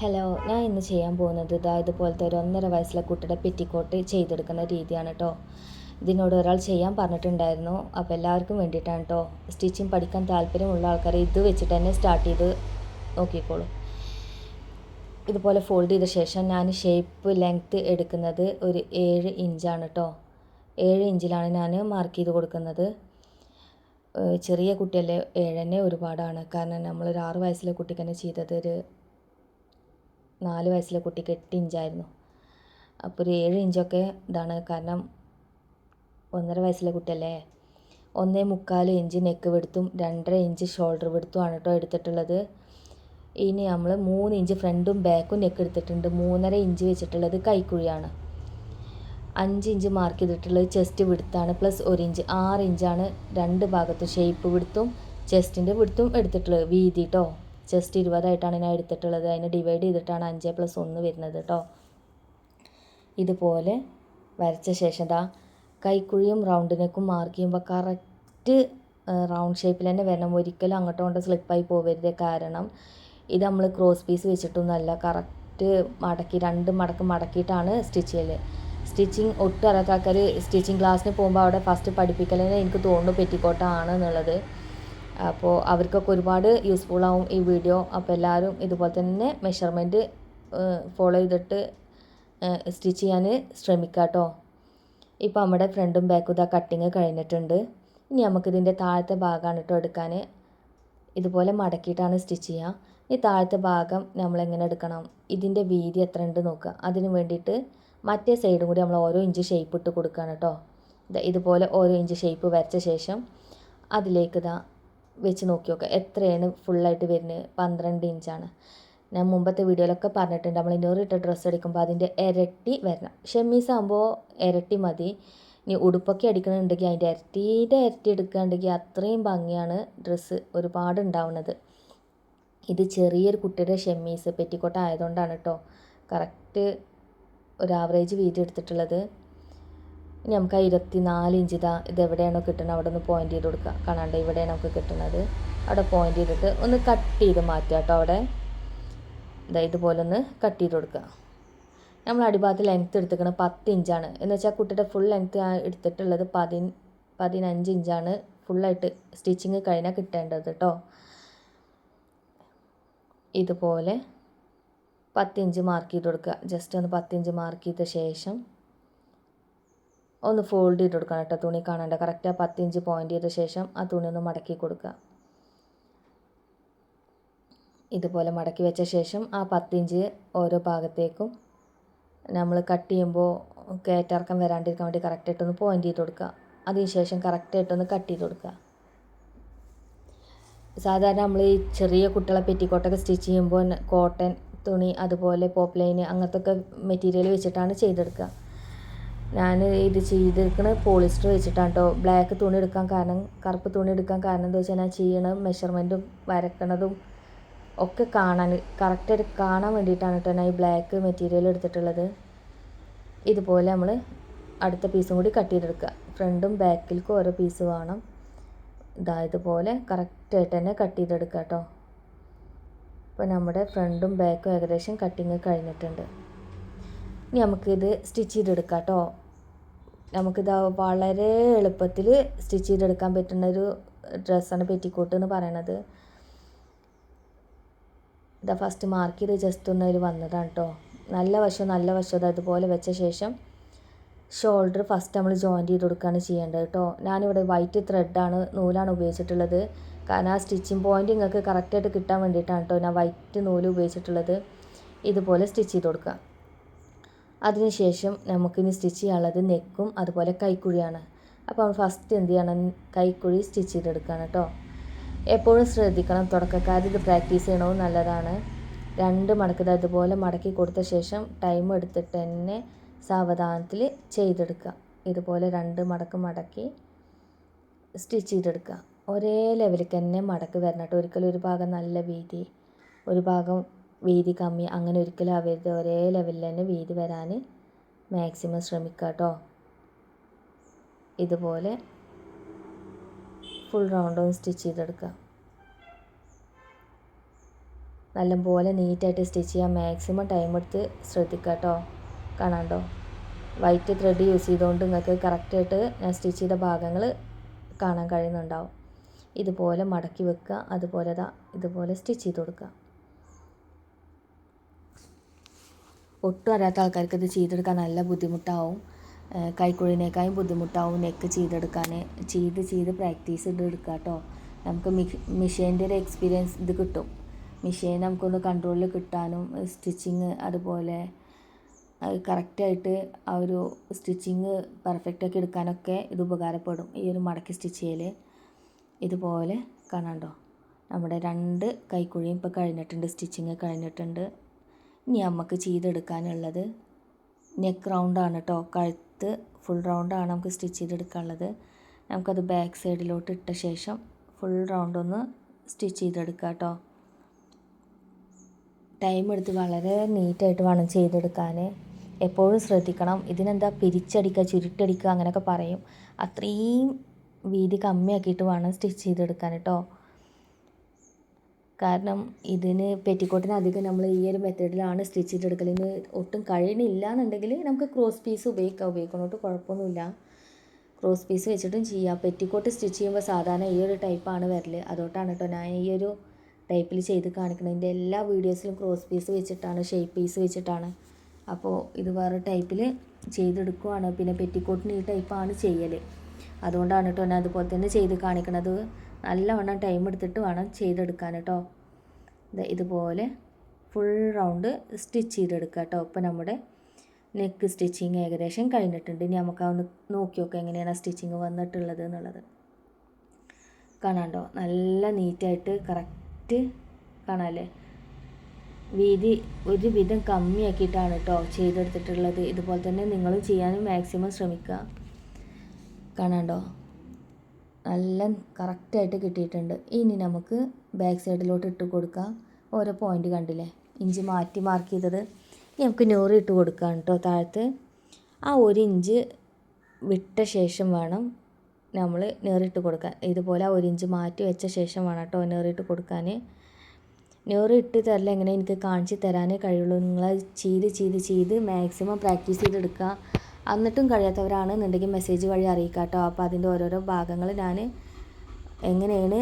Hello, ഞാൻ ഇന്ന് ചെയ്യാൻ പോകുന്നത് ഇതുപോലത്തെ ഒരു 1.5 വയസ്സുള്ള കുട്ടിയുടെ പെറ്റിക്കോട്ട് ചെയ്തെടുക്കുന്ന രീതിയാണ് കേട്ടോ. ഇതിനോട് ഒരാൾ ചെയ്യാൻ പറഞ്ഞിട്ടുണ്ടായിരുന്നു. അപ്പോൾ എല്ലാവർക്കും വേണ്ടിയിട്ടാണ് കേട്ടോ. സ്റ്റിച്ചിങ് പഠിക്കാൻ താല്പര്യമുള്ള ആൾക്കാർ ഇത് വെച്ചിട്ട് തന്നെ സ്റ്റാർട്ട് ചെയ്ത് നോക്കിക്കോളൂ. ഇതുപോലെ ഫോൾഡ് ചെയ്ത ശേഷം ഞാൻ ഷേപ്പ് ലെങ്ത്ത് എടുക്കുന്നത് ഒരു 7 ഇഞ്ചാണ് കേട്ടോ. 7 ഇഞ്ചിലാണ് ഞാൻ മാർക്ക് ചെയ്ത് കൊടുക്കുന്നത്. ചെറിയ കുട്ടിയല്ലേ, 7 തന്നെ ഒരുപാടാണ്. കാരണം നമ്മളൊരു 6 വയസ്സിലെ കുട്ടിക്ക് തന്നെ ചെയ്തത് ഒരു 4 വയസ്സിലെ കുട്ടിക്ക് 8 ഇഞ്ചായിരുന്നു. അപ്പോൾ ഒരു 7 ഇഞ്ചൊക്കെ ഇതാണ്. കാരണം 1.5 വയസ്സിലെ കുട്ടിയല്ലേ. 1.25 ഇഞ്ച് നെക്ക് വിടുത്തും 2.5 ഇഞ്ച് ഷോൾഡർ വിടുത്തുമാണ് കേട്ടോ എടുത്തിട്ടുള്ളത്. ഇനി നമ്മൾ 3 ഇഞ്ച് ഫ്രണ്ടും ബാക്കും നെക്ക് എടുത്തിട്ടുണ്ട്. 3.5 ഇഞ്ച് വെച്ചിട്ടുള്ളത് കൈക്കുഴിയാണ്. 5 ഇഞ്ച് മാർക്ക് ചെയ്തിട്ടുള്ളത് ചെസ്റ്റ് വിടുത്താണ്. പ്ലസ് 1 ഇഞ്ച് 6 ഇഞ്ചാണ് രണ്ട് ഭാഗത്തും ഷേപ്പ് വിടുത്തും ചെസ്റ്റിൻ്റെ വിടുത്തും എടുത്തിട്ടുള്ളത്. വീതി കേട്ടോ. ചെസ്റ്റ് 20 ഞാൻ എടുത്തിട്ടുള്ളത്. അതിനെ ഡിവൈഡ് ചെയ്തിട്ടാണ് 5+1 വരുന്നത് കേട്ടോ. ഇതുപോലെ വരച്ച ശേഷം കൈക്കുഴിയും റൗണ്ട് നെക്കും മാർക്ക് ചെയ്യുമ്പോൾ കറക്റ്റ് റൗണ്ട് ഷേപ്പിൽ തന്നെ വരണം. ഒരിക്കലും അങ്ങോട്ടും കൊണ്ട് സ്ലിപ്പായി പോകരുത്. കാരണം ഇത് നമ്മൾ ക്രോസ് പീസ് വെച്ചിട്ടൊന്നുമല്ല, കറക്റ്റ് മടക്കി 2 മടക്ക് മടക്കിയിട്ടാണ് സ്റ്റിച്ച് ചെയ്യൽ. സ്റ്റിച്ചിങ് ഒട്ടും അറിയാത്ത ആൾക്കാർ സ്റ്റിച്ചിങ് ക്ലാസ്സിന് പോകുമ്പോൾ അവിടെ ഫസ്റ്റ് പഠിപ്പിക്കലെന്നെ എനിക്ക് തോന്നുന്നു പെറ്റിക്കോട്ടാണ് എന്നുള്ളത്. അപ്പോൾ അവർക്കൊക്കെ ഒരുപാട് യൂസ്ഫുൾ ആവും ഈ വീഡിയോ. അപ്പോൾ എല്ലാവരും ഇതുപോലെ തന്നെ മെഷർമെൻറ്റ് ഫോളോ ചെയ്തിട്ട് സ്റ്റിച്ച് ചെയ്യാൻ ശ്രമിക്കുക കേട്ടോ. ഇപ്പോൾ നമ്മുടെ ഫ്രണ്ടും ബാക്കും കട്ടിങ് കഴിഞ്ഞിട്ടുണ്ട്. ഇനി നമുക്കിതിൻ്റെ താഴത്തെ ഭാഗമാണ് കേട്ടോ എടുക്കാൻ. ഇതുപോലെ മടക്കിയിട്ടാണ് സ്റ്റിച്ച് ചെയ്യുക. ഈ താഴത്തെ ഭാഗം നമ്മളെങ്ങനെ എടുക്കണം, ഇതിൻ്റെ വീതി എത്ര ഉണ്ട് നോക്കുക. അതിന് വേണ്ടിയിട്ട് മറ്റേ സൈഡും കൂടി നമ്മൾ ഓരോ ഇഞ്ച് ഷേപ്പ് ഇട്ട് കൊടുക്കുകയാണ് കേട്ടോ. ഇതുപോലെ ഓരോ ഇഞ്ച് ഷേപ്പ് വരച്ച ശേഷം അതിലേക്ക് വെച്ച് നോക്കി നോക്കുക എത്രയാണ് ഫുള്ളായിട്ട് വരുന്നത്. 12 ഇഞ്ചാണ്. ഞാൻ മുമ്പത്തെ വീഡിയോയിലൊക്കെ പറഞ്ഞിട്ടുണ്ട്, നമ്മൾ ഇന്നോറിട്ട ഡ്രസ്സ് അടിക്കുമ്പോൾ അതിൻ്റെ ഇരട്ടി വരണം. ഷെമ്മീസ് ആകുമ്പോൾ ഇരട്ടി മതി. ഇനി ഉടുപ്പൊക്കെ അടിക്കണമെന്നുണ്ടെങ്കിൽ അതിൻ്റെ ഇരട്ടി എടുക്കുകയാണെങ്കിൽ അത്രയും ഭംഗിയാണ് ഡ്രസ്സ് ഒരുപാട് ഉണ്ടാവുന്നത്. ഇത് ചെറിയൊരു കുട്ടിയുടെ ഷെമ്മീസ് പെറ്റിക്കോട്ട് ആയതുകൊണ്ടാണ് കേട്ടോ കറക്റ്റ് ഒരു ആവറേജ് വീതി എടുത്തിട്ടുള്ളത്. ഇനി നമുക്ക് 24 ഇഞ്ച് ഇതെവിടെയാണോ കിട്ടുന്നത് അവിടെ ഒന്ന് പോയിൻ്റ് ചെയ്ത് കൊടുക്കുക. കാണാണ്ട് ഇവിടെയാണ് നമുക്ക് കിട്ടുന്നത്. അവിടെ പോയിൻ്റ് ചെയ്തിട്ട് ഒന്ന് കട്ട് ചെയ്ത് മാറ്റുക കേട്ടോ. അവിടെ ഇതുപോലെ ഒന്ന് കട്ട് ചെയ്ത് കൊടുക്കുക. നമ്മൾ അടിഭാഗത്ത് ലെങ്ത്ത് എടുത്തിരിക്കുന്നത് 10 ഇഞ്ചാണ്. എന്ന് വെച്ചാൽ കുട്ടിയുടെ ഫുൾ ലെങ്ത്ത് എടുത്തിട്ടുള്ളത് 15 ഇഞ്ചാണ് ഫുള്ളായിട്ട് സ്റ്റിച്ചിങ് കഴിഞ്ഞാൽ കിട്ടേണ്ടത് കേട്ടോ. ഇതുപോലെ 10 ഇഞ്ച് മാർക്ക് ചെയ്ത് കൊടുക്കുക. ജസ്റ്റ് ഒന്ന് 10 ഇഞ്ച് മാർക്ക് ചെയ്ത ശേഷം ഒന്ന് ഫോൾഡ് ചെയ്ത് കൊടുക്കണം കേട്ടോ. തുണി കാണാണ്ട് കറക്റ്റ് ആ 10 ഇഞ്ച് പോയിൻ്റ് ചെയ്ത ശേഷം ആ തുണി ഒന്ന് മടക്കി കൊടുക്കുക. ഇതുപോലെ മടക്കി വെച്ച ശേഷം ആ 10 ഇഞ്ച് ഓരോ ഭാഗത്തേക്കും നമ്മൾ കട്ട് ചെയ്യുമ്പോൾ കയറ്റിറക്കം വരാണ്ടിരിക്കാൻ വേണ്ടി കറക്റ്റായിട്ടൊന്ന് പോയിൻ്റ് ചെയ്ത് കൊടുക്കുക. അതിനുശേഷം കറക്റ്റായിട്ടൊന്ന് കട്ട് ചെയ്ത് കൊടുക്കുക. സാധാരണ നമ്മൾ ഈ ചെറിയ കുട്ടികളെ പെറ്റിക്കോട്ടൊക്കെ സ്റ്റിച്ച് ചെയ്യുമ്പോൾ കോട്ടൺ തുണി അതുപോലെ പോപ്ലൈൻ അങ്ങനത്തെ ഒക്കെ മെറ്റീരിയൽ വെച്ചിട്ടാണ് ചെയ്തെടുക്കുക. ഞാൻ ഇത് ചെയ്തെടുക്കുന്നത് പോളിസ്റ്റർ വെച്ചിട്ടാണ് കേട്ടോ. ബ്ലാക്ക് തുണി എടുക്കാൻ കാരണം, കറുപ്പ് തുണി എടുക്കാൻ കാരണം എന്താ വെച്ചാൽ ഞാൻ ചെയ്യണ മെഷർമെൻറ്റും വരക്കണതും ഒക്കെ കറക്റ്റായിട്ട് കാണാൻ വേണ്ടിയിട്ടാണ് കേട്ടോ ഞാൻ ഈ ബ്ലാക്ക് മെറ്റീരിയൽ എടുത്തിട്ടുള്ളത്. ഇതുപോലെ നമ്മൾ അടുത്ത പീസും കൂടി കട്ട് ചെയ്തെടുക്കുക. ഫ്രണ്ടും ബാക്കിലേക്കും ഓരോ പീസ് വേണം. ഇതുപോലെ കറക്റ്റായിട്ട് തന്നെ കട്ട് ചെയ്തെടുക്കുക കേട്ടോ. അപ്പോൾ നമ്മുടെ ഫ്രണ്ടും ബാക്കും ഏകദേശം കട്ടിങ് കഴിഞ്ഞിട്ടുണ്ട്. ഇനി നമുക്കിത് സ്റ്റിച്ച് ചെയ്തെടുക്കാം കേട്ടോ. നമുക്കിത് വളരെ എളുപ്പത്തിൽ സ്റ്റിച്ച് ചെയ്തെടുക്കാൻ പറ്റുന്നൊരു ഡ്രസ്സാണ് പെറ്റിക്കോട്ട് എന്ന് പറയണത്. ഫസ്റ്റ് മാർക്ക് ചെയ്ത് ജസ്റ്റ് ഒന്ന് അതിൽ വന്നതാണ് കേട്ടോ. നല്ല വശം അതുപോലെ വെച്ച ശേഷം ഷോൾഡർ ഫസ്റ്റ് നമ്മൾ ജോയിൻറ്റ് ചെയ്ത് കൊടുക്കുകയാണ് ചെയ്യേണ്ടത് കേട്ടോ. ഞാനിവിടെ വൈറ്റ് ത്രെഡാണ് നൂലാണ് ഉപയോഗിച്ചിട്ടുള്ളത്. കാരണം ആ സ്റ്റിച്ചിങ് പോയിൻ്റ് നിങ്ങൾക്ക് കറക്റ്റായിട്ട് കിട്ടാൻ വേണ്ടിയിട്ടാണ് കേട്ടോ ഞാൻ വൈറ്റ് നൂല് ഉപയോഗിച്ചിട്ടുള്ളത്. ഇതുപോലെ സ്റ്റിച്ച് ചെയ്ത് കൊടുക്കുക. അതിനുശേഷം നമുക്കിനി സ്റ്റിച്ച് ചെയ്യാനുള്ളത് നെക്കും അതുപോലെ കൈക്കുഴിയാണ്. അപ്പോൾ ഫസ്റ്റ് എന്ത് ചെയ്യണം, കൈക്കുഴി സ്റ്റിച്ച് ചെയ്തെടുക്കുകയാണ് കേട്ടോ. എപ്പോഴും ശ്രദ്ധിക്കണം, തുടക്കക്കാർ ഇത് പ്രാക്ടീസ് ചെയ്യണവും നല്ലതാണ്. 2 മടക്ക് ഇതുപോലെ മടക്കി കൊടുത്ത ശേഷം ടൈം എടുത്തിട്ട് തന്നെ സാവധാനത്തിൽ ചെയ്തെടുക്കുക. ഇതുപോലെ 2 മടക്ക് മടക്കി സ്റ്റിച്ച് ചെയ്തെടുക്കുക. ഒരേ ലെവലിൽ തന്നെ മടക്ക് വരണം കേട്ടോ. ഒരിക്കലും ഒരു ഭാഗം നല്ല വീതി ഒരു ഭാഗം വീതി കമ്മി അങ്ങനെ ഒരിക്കലും ആവരുത്. ഒരേ ലെവലിൽ തന്നെ വീതി വരാൻ മാക്സിമം ശ്രമിക്കുക കേട്ടോ. ഇതുപോലെ ഫുൾ റൗണ്ടും സ്റ്റിച്ച് ചെയ്തെടുക്കുക. നല്ലപോലെ നീറ്റായിട്ട് സ്റ്റിച്ച് ചെയ്യാൻ മാക്സിമം ടൈം എടുത്ത് ശ്രദ്ധിക്കുക കേട്ടോ. കാണാണ്ടോ, വൈറ്റ് ത്രെഡ് യൂസ് ചെയ്തുകൊണ്ട് നിങ്ങൾക്ക് കറക്റ്റായിട്ട് ഞാൻ സ്റ്റിച്ച് ചെയ്ത ഭാഗങ്ങൾ കാണാൻ കഴിയുന്നുണ്ടാവും. ഇതുപോലെ മടക്കി വെക്കുക, അതുപോലെ ഇതുപോലെ സ്റ്റിച്ച് ചെയ്ത് കൊടുക്കുക. ഒട്ടും അറിയാത്ത ആൾക്കാർക്ക് ഇത് ചെയ്തെടുക്കാൻ നല്ല ബുദ്ധിമുട്ടാവും. കൈക്കുഴിനേക്കാളും ബുദ്ധിമുട്ടാവും നെക്ക് ചെയ്തെടുക്കാൻ. ചെയ്ത് പ്രാക്ടീസ് എടുക്കുക കേട്ടോ. നമുക്ക് മെഷീൻ്റെ ഒരു എക്സ്പീരിയൻസ് ഇത് കിട്ടും. മെഷീൻ നമുക്കൊന്ന് കൺട്രോളിൽ കിട്ടാനും സ്റ്റിച്ചിങ് അതുപോലെ അത് കറക്റ്റായിട്ട് ആ ഒരു സ്റ്റിച്ചിങ് പെർഫെക്റ്റാക്കി എടുക്കാനൊക്കെ ഇത് ഉപകാരപ്പെടും. ഈ ഒരു മടക്കി സ്റ്റിച്ച് ചെയ്യൽ ഇതുപോലെ കാണാണ്ടോ. നമ്മുടെ 2 കൈക്കുഴിയും ഇപ്പോൾ കഴിഞ്ഞിട്ടുണ്ട്, സ്റ്റിച്ചിങ് കഴിഞ്ഞിട്ടുണ്ട്. ഇനി നമുക്ക് ചെയ്തെടുക്കാനുള്ളത് നെക്ക് റൗണ്ടാണ് കേട്ടോ. കഴുത്ത് ഫുൾ റൗണ്ടാണ് നമുക്ക് സ്റ്റിച്ച് ചെയ്തെടുക്കാനുള്ളത്. നമുക്കത് ബാക്ക് സൈഡിലോട്ട് ഇട്ട ശേഷം ഫുൾ റൗണ്ടൊന്ന് സ്റ്റിച്ച് ചെയ്തെടുക്കുക കേട്ടോ. ടൈം എടുത്ത് വളരെ നീറ്റായിട്ട് വേണം ചെയ്തെടുക്കാൻ. എപ്പോഴും ശ്രദ്ധിക്കണം. ഇതിനെന്താ പിരിച്ചടിക്കുക, ചുരുട്ടടിക്കുക അങ്ങനെയൊക്കെ പറയും. അത്രയും വീതി കമ്മിയാക്കിയിട്ട് വേണം സ്റ്റിച്ച് ചെയ്തെടുക്കാൻ കേട്ടോ. കാരണം ഇതിന് പെറ്റിക്കോട്ടിന് അധികം നമ്മൾ ഈ ഒരു മെത്തേഡിലാണ് സ്റ്റിച്ച് ചെയ്തെടുക്കൽ. ഇനി ഒട്ടും കഴിയണില്ല എന്നുണ്ടെങ്കിൽ നമുക്ക് ക്രോസ് പീസ് ഉപയോഗിക്കണോട്ട് കുഴപ്പമൊന്നുമില്ല. ക്രോസ് പീസ് വെച്ചിട്ടും ചെയ്യാം. പെറ്റിക്കോട്ട് സ്റ്റിച്ച് ചെയ്യുമ്പോൾ സാധാരണ ഈ ഒരു ടൈപ്പാണ് വരൽ. അതുകൊണ്ടാണ് കേട്ടോ ഞാൻ ഈ ഒരു ടൈപ്പിൽ ചെയ്ത് കാണിക്കുന്നത്. എൻ്റെ എല്ലാ വീഡിയോസിലും ക്രോസ് പീസ് വെച്ചിട്ടാണ്, ഷേപ്പ് പീസ് വെച്ചിട്ടാണ്. അപ്പോൾ ഇത് വേറെ ടൈപ്പിൽ ചെയ്തെടുക്കുവാണ്. പിന്നെ പെറ്റിക്കോട്ടിന് ഈ ടൈപ്പാണ് ചെയ്യൽ. അതുകൊണ്ടാണ് കേട്ടോ ഞാൻ അതുപോലെ തന്നെ ചെയ്ത് കാണിക്കണത്. നല്ലവണ്ണം ടൈം എടുത്തിട്ട് വേണം ചെയ്തെടുക്കാൻ കേട്ടോ. ഇതുപോലെ ഫുൾ റൗണ്ട് സ്റ്റിച്ച് ചെയ്തെടുക്കുക കേട്ടോ. ഇപ്പോൾ നമ്മുടെ നെക്ക് സ്റ്റിച്ചിങ് ഏകദേശം കഴിഞ്ഞിട്ടുണ്ട്. ഇനി നമുക്കതൊന്ന് നോക്കി നോക്കാം എങ്ങനെയാണ് സ്റ്റിച്ചിങ് വന്നിട്ടുള്ളത് എന്നുള്ളത്. കാണാണ്ടോ, നല്ല നീറ്റായിട്ട് കറക്റ്റ് കാണാമല്ലേ. വീതി ഒരുവിധം കമ്മിയാക്കിയിട്ടാണ് കേട്ടോ ചെയ്തെടുത്തിട്ടുള്ളത്. ഇതുപോലെ തന്നെ നിങ്ങളും ചെയ്യാനും മാക്സിമം ശ്രമിക്കുക. കാണാണ്ടോ, നല്ല കറക്റ്റായിട്ട് കിട്ടിയിട്ടുണ്ട്. ഇനി നമുക്ക് ബാക്ക് സൈഡിലോട്ട് ഇട്ട് കൊടുക്കാം. ഓരോ പോയിൻ്റ് കണ്ടില്ലേ, ഇഞ്ച് മാറ്റി മാർക്ക് ചെയ്തത്. ഇനി നമുക്ക് ഞൊറി ഇട്ട് കൊടുക്കാം കേട്ടോ താഴത്ത്. ആ 1 ഇഞ്ച് വിട്ട ശേഷം വേണം നമ്മൾ ഞൊറിയിട്ട് കൊടുക്കാൻ. ഇതുപോലെ ആ 1 ഇഞ്ച് മാറ്റി വെച്ച ശേഷം വേണം കേട്ടോ ഞൊറിയിട്ട് കൊടുക്കാൻ. ഞൊറി ഇട്ട് തരില്ല എങ്ങനെ എനിക്ക് കാണിച്ച് തരാനേ കഴിയുള്ളൂ. നിങ്ങൾ ചെയ്ത് മാക്സിമം പ്രാക്ടീസ് ചെയ്തെടുക്കുക. എന്നിട്ടും കഴിയാത്തവരാണെന്നുണ്ടെങ്കിൽ മെസ്സേജ് വഴി അറിയിക്കുക കേട്ടോ. അപ്പോൾ അതിൻ്റെ ഓരോരോ ഭാഗങ്ങൾ ഞാൻ എങ്ങനെയാണ്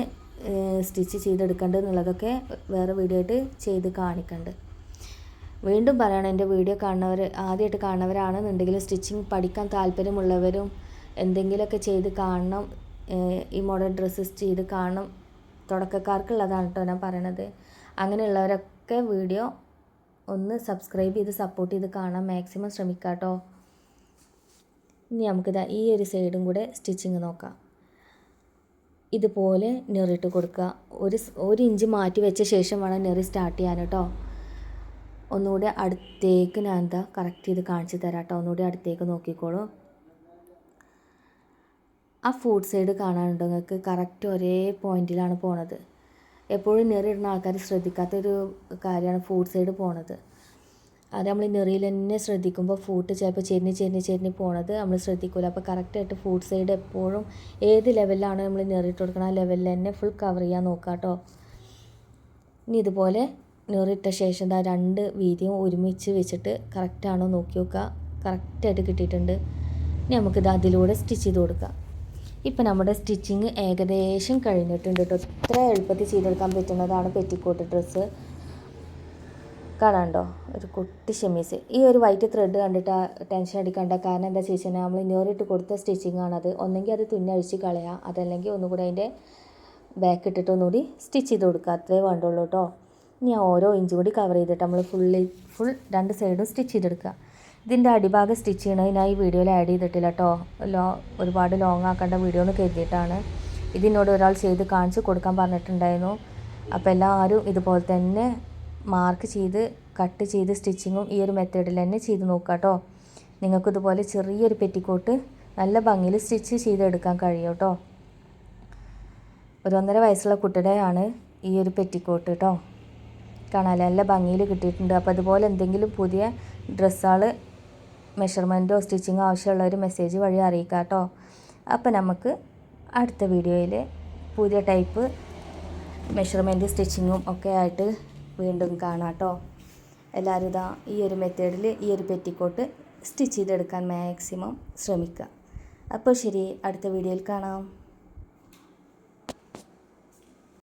സ്റ്റിച്ച് ചെയ്തെടുക്കേണ്ടത് എന്നുള്ളതൊക്കെ വേറെ വീഡിയോ ആയിട്ട് ചെയ്ത് കാണിക്കുന്നുണ്ട്. വീണ്ടും പറയണം, എൻ്റെ വീഡിയോ ആദ്യമായിട്ട് കാണുന്നവരാണെന്നുണ്ടെങ്കിൽ സ്റ്റിച്ചിങ് പഠിക്കാൻ താല്പര്യമുള്ളവരും എന്തെങ്കിലുമൊക്കെ ചെയ്ത് കാണണം, ഈ മോഡൽ ഡ്രസ്സസ് ചെയ്ത് കാണണം, തുടക്കക്കാർക്കുള്ളതാണ് കേട്ടോ ഞാൻ പറയണത്. അങ്ങനെയുള്ളവരൊക്കെ വീഡിയോ ഒന്ന് സബ്സ്ക്രൈബ് ചെയ്ത് സപ്പോർട്ട് ചെയ്ത് കാണാൻ മാക്സിമം ശ്രമിക്കാം കേട്ടോ. ഇനി നമുക്കിതാ ഈ ഒരു സൈഡും കൂടെ സ്റ്റിച്ചിങ് നോക്കാം. ഇതുപോലെ ഞൊറിയിട്ട് കൊടുക്കുക. ഒരു ഇഞ്ച് മാറ്റി വെച്ച ശേഷം വേണം ഞൊറി സ്റ്റാർട്ട് ചെയ്യാൻ കേട്ടോ. ഒന്നുകൂടി അടുത്തേക്ക് ഞാൻ കറക്റ്റ് ചെയ്ത് കാണിച്ച് തരാം കേട്ടോ. ഒന്നുകൂടി അടുത്തേക്ക് നോക്കിക്കോളൂ. ആ ഫുഡ് സൈഡ് കാണാനുണ്ടോ നിങ്ങൾക്ക്? കറക്റ്റ് ഒരേ പോയിന്റിലാണ് പോണത്. എപ്പോഴും ഞൊറി ഇടുന്ന ആൾക്കാർ ശ്രദ്ധിക്കാത്തൊരു കാര്യമാണ് ഫുഡ് സൈഡ് പോണത്. അത് നമ്മൾ ഞൊറിയിൽ തന്നെ ശ്രദ്ധിക്കുമ്പോൾ ഫൂട്ട് ചിലപ്പോൾ ചെരിഞ്ഞ് പോണത് നമ്മൾ ശ്രദ്ധിക്കില്ല. അപ്പോൾ കറക്റ്റായിട്ട് ഫുഡ് സൈഡ് എപ്പോഴും ഏത് ലെവലിലാണ് നമ്മൾ ഞൊറിയിട്ട് കൊടുക്കണം ആ ലെവലിൽ തന്നെ ഫുൾ കവർ ചെയ്യാൻ നോക്കുക കേട്ടോ. ഇനി ഇതുപോലെ ഞൊറിയിട്ട ശേഷം 2 വീതിയും ഒരുമിച്ച് വെച്ചിട്ട് കറക്റ്റാണോ നോക്കി നോക്കുക. കറക്റ്റായിട്ട് കിട്ടിയിട്ടുണ്ട്. ഇനി നമുക്കിത് അതിലൂടെ സ്റ്റിച്ച് ചെയ്ത് കൊടുക്കാം. ഇപ്പം നമ്മുടെ സ്റ്റിച്ചിങ് ഏകദേശം കഴിഞ്ഞിട്ടുണ്ട് കേട്ടോ. ഇത്ര എളുപ്പത്തിൽ ചെയ്തെടുക്കാൻ പറ്റുന്നതാണ് പെറ്റിക്കോട്ട് ഡ്രസ്സ്. കാണാണ്ടോ, ഒരു കുട്ടി ഷെമീസ്. ഈ ഒരു വൈറ്റ് ത്രെഡ് കണ്ടിട്ട് ടെൻഷൻ അടിക്കേണ്ട. കാരണം എന്താ ചോദിച്ചാൽ നമ്മൾ ഞൊറിയിട്ട് കൊടുത്ത സ്റ്റിച്ചിങ് ആണത്. ഒന്നെങ്കിൽ അത് തുന്നഴിച്ച് കളയുക, അതല്ലെങ്കിൽ ഒന്നുകൂടി അതിൻ്റെ ബാക്ക് ഇട്ടിട്ട് ഒന്നുകൂടി സ്റ്റിച്ച് ചെയ്ത് കൊടുക്കുക. അത്രേ വേണ്ടുള്ളൂ കേട്ടോ. ഇനി ഓരോ ഇഞ്ചും കൂടി കവർ ചെയ്തിട്ട് നമ്മൾ ഫുൾ 2 സൈഡും സ്റ്റിച്ച് ചെയ്തെടുക്കുക. ഇതിൻ്റെ അടിഭാഗം സ്റ്റിച്ച് ചെയ്യണത് ഞാൻ ഈ വീഡിയോയിൽ ആഡ് ചെയ്തിട്ടില്ല കേട്ടോ. ഒരുപാട് ലോങ് ആക്കേണ്ട വീഡിയോ എന്ന് കരുതിയിട്ടാണ്. ഇതിനോട് ഒരാൾ ചെയ്ത് കാണിച്ച് കൊടുക്കാൻ പറഞ്ഞിട്ടുണ്ടായിരുന്നു. അപ്പോൾ എല്ലാവരും ഇതുപോലെ തന്നെ മാർക്ക് ചെയ്ത് കട്ട് ചെയ്ത് സ്റ്റിച്ചിങ്ങും ഈ ഒരു മെത്തേഡിൽ തന്നെ ചെയ്ത് നോക്കുക കേട്ടോ. നിങ്ങൾക്കിതുപോലെ ചെറിയൊരു പെറ്റിക്കോട്ട് നല്ല ഭംഗിയിൽ സ്റ്റിച്ച് ചെയ്തെടുക്കാൻ കഴിയും കേട്ടോ. ഒരു 1.5 വയസ്സുള്ള കുട്ടിയുടെയാണ് ഈ ഒരു പെറ്റിക്കോട്ട് കേട്ടോ. കാണാമല്ലേ, നല്ല ഭംഗിയിൽ കിട്ടിയിട്ടുണ്ട്. അപ്പോൾ അതുപോലെ എന്തെങ്കിലും പുതിയ ഡ്രസ്സുകൾ മെഷർമെൻറ്റോ സ്റ്റിച്ചിങ്ങോ ആവശ്യമുള്ളവർ മെസ്സേജ് വഴി അറിയിക്കാം കേട്ടോ. അപ്പോൾ നമുക്ക് അടുത്ത വീഡിയോയിൽ പുതിയ ടൈപ്പ് മെഷർമെൻറ്റ് സ്റ്റിച്ചിങ്ങും ഒക്കെ ആയിട്ട് വീണ്ടും കാണാം കേട്ടോ. എല്ലാവരും ഇതാ ഈ ഒരു മെത്തേഡിൽ ഈ ഒരു പെറ്റിക്കോട്ട് സ്റ്റിച്ച് ചെയ്തെടുക്കാൻ മാക്സിമം ശ്രമിക്കുക. അപ്പോൾ ശരി, അടുത്ത വീഡിയോയിൽ കാണാം.